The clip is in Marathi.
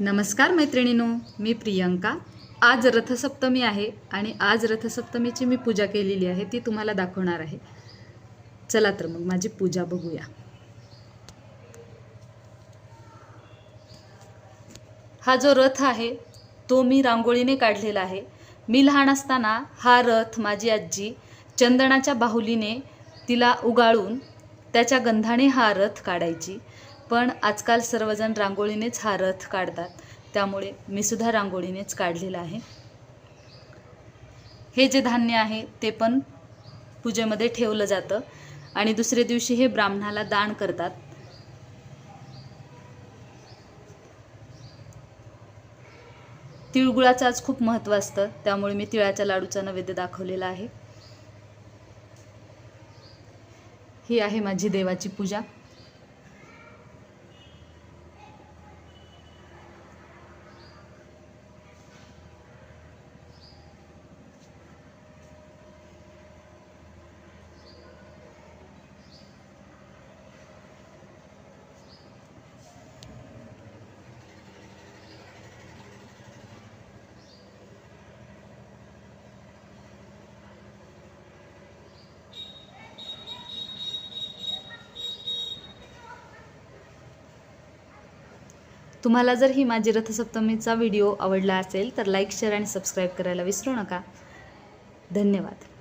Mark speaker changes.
Speaker 1: नमस्कार मैत्रिणींनो, मी प्रियंका। आज रथसप्तमी आहे आणि आज रथसप्तमीची मी पूजा केलेली आहे, ती तुम्हाला दाखवणार आहे। चला तर मग माझी पूजा बघूया। हा जो रथ आहे तो मी रांगोळीने काढलेला आहे। मी लहान असताना हा रथ माझी आजी चंदनाच्या बाहुलीने तिला उगाळून त्याच्या गंधाने हा रथ काढायची, पण आजकाल सर्वजण रांगोळीनेच हा रथ काढतात, त्यामुळे मी सुद्धा रांगोळीनेच काढलेला आहे। हे जे धान्य आहे ते पण पूजेमध्ये ठेवलं जातं आणि दुसरे दिवशी हे ब्राह्मणाला दान करतात। तिळगुळाचं आज खूप महत्त्व असतं, त्यामुळे मी तिळाच्या लाडूचा नैवेद्य दाखवलेला आहे। ही आहे माझी देवाची पूजा। तुम्हाला जर ही माझी रथसप्तमीचा व्हिडिओ आवडला असेल तर लाईक, शेअर आणि सबस्क्राईब करायला विसरू नका। धन्यवाद।